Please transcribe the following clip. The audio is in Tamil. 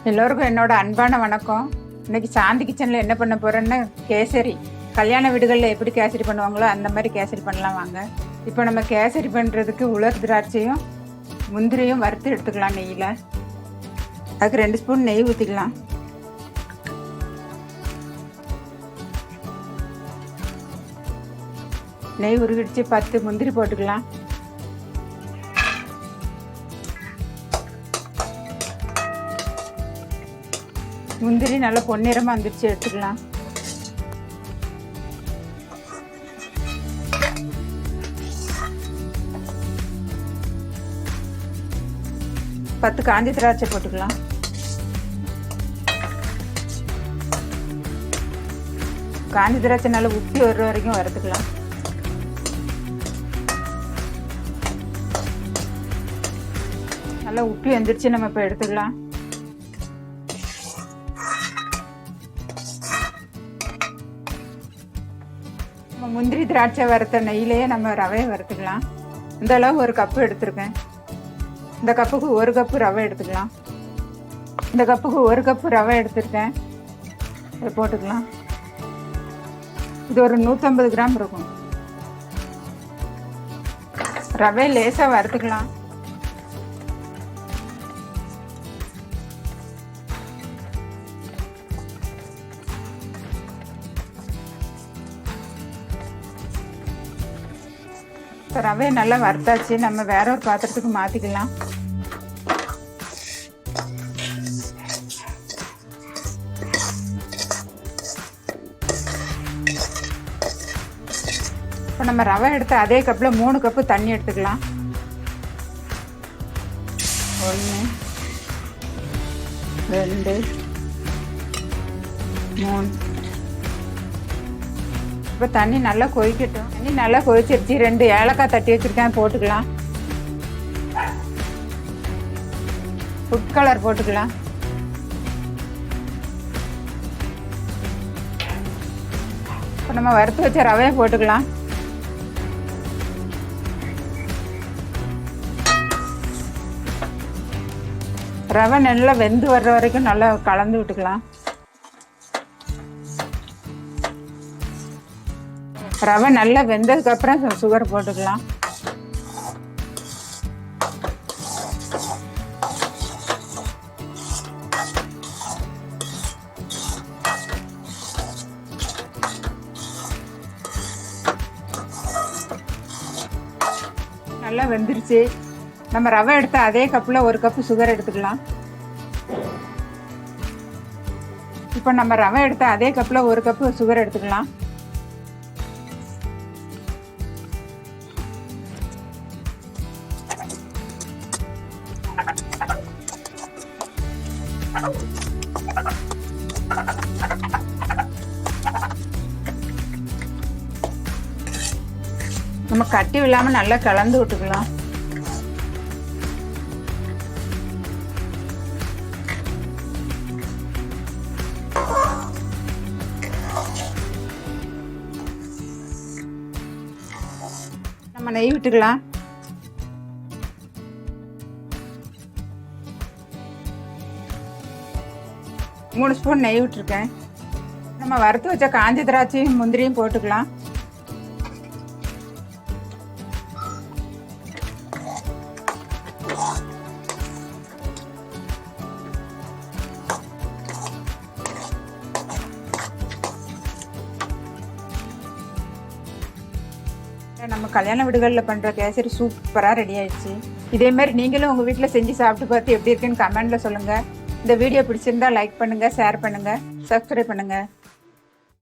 எல்லோருக்கும் என்னோட அன்பான வணக்கம். இன்னைக்கு சாந்தி கிச்சனில் என்ன பண்ண போகிறேன்னு கேசரி. கல்யாண வீடுகளில் எப்படி கேசரி பண்ணுவாங்களோ அந்த மாதிரி கேசரி பண்ணலாம் வாங்க. இப்போ நம்ம கேசரி பண்ணுறதுக்கு உலர் திராட்சையும் முந்திரியும் வறுத்து எடுத்துக்கலாம் நெய்யில். அதுக்கு 2 ஸ்பூன் நெய் ஊற்றிக்கலாம். நெய் உருகிடுச்சு. 10 முந்திரி போட்டுக்கலாம். முந்திரி நல்லா பொன்னிறமாக வந்துடுச்சு, எடுத்துக்கலாம். பத்து காஞ்ச திராட்சை போட்டுக்கலாம். காஞ்ச திராட்சை நல்லா உப்பி வர்ற வரைக்கும் வறுத்துக்கலாம். நல்லா உப்பி வந்துடுச்சு, நம்ம இப்போ எடுத்துக்கலாம். முந்திரி திராட்சை வறுத்த நெய்யிலேயே நம்ம ரவையை வறுத்துக்கலாம். இந்த அளவு 1 கப்பு எடுத்துருக்கேன். இந்த கப்புக்கு 1 கப்பு ரவை எடுத்துக்கலாம். இந்த கப்புக்கு 1 கப்பு ரவை எடுத்துருக்கேன். இதை போட்டுக்கலாம். இது ஒரு 150 கிராம் இருக்கும். ரவை லேசாக வறுத்துக்கலாம். இப்போ ரவையை நல்லா வறுத்தாச்சு. நம்ம வேற ஒரு பாத்திரத்துக்கு மாற்றிக்கலாம். இப்போ நம்ம ரவை எடுத்து அதே கப்பில் 3 கப்பு தண்ணி எடுத்துக்கலாம். 1 2 3. இப்போ தண்ணி நல்லா கொதிக்கட்டும். தண்ணி நல்லா கொதிச்சிருச்சு. 2 ஏலக்காய் தட்டி வச்சுருக்கேன், போட்டுக்கலாம். ஃபுட் கலர் போட்டுக்கலாம். இப்போ நம்ம வறுத்து வச்ச ரவையை போட்டுக்கலாம். ரவை நல்லா வெந்து வர்ற வரைக்கும் நல்லா கலந்து விட்டுக்கலாம். ரவை நல்லா வெந்ததுக்கப்புறம் சுகர் போட்டுக்கலாம். நல்லா வெந்துருச்சு. நம்ம ரவை எடுத்த அதே கப்பில் 1 கப்பு சுகர் எடுத்துக்கலாம். இப்போ நம்ம ரவை எடுத்த அதே கப்பில் 1 கப்பு சுகர் எடுத்துக்கலாம். நம்ம கட்டி விடாம நல்லா கலந்து விட்டுக்கலாம். நம்ம நெய் விட்டுக்கலாம். மூணு ஸ்பூன் நெய் விட்டுருக்கேன். நம்ம வறுத்து வச்ச காஞ்ச திராட்சையும் முந்திரியும் போட்டுக்கலாம். நம்ம கல்யாண வீடுகளில் பண்ணுற கேசரி சூப்பராக ரெடி ஆயிடுச்சு. இதே மாதிரி நீங்களும் உங்கள் வீட்டில் செஞ்சு சாப்பிட்டு பார்த்து எப்படி இருக்குன்னு கமெண்டில் சொல்லுங்கள். இந்த வீடியோ பிடிச்சிருந்தா லைக் பண்ணுங்கள், ஷேர் பண்ணுங்கள், சப்ஸ்கிரைப் பண்ணுங்கள்.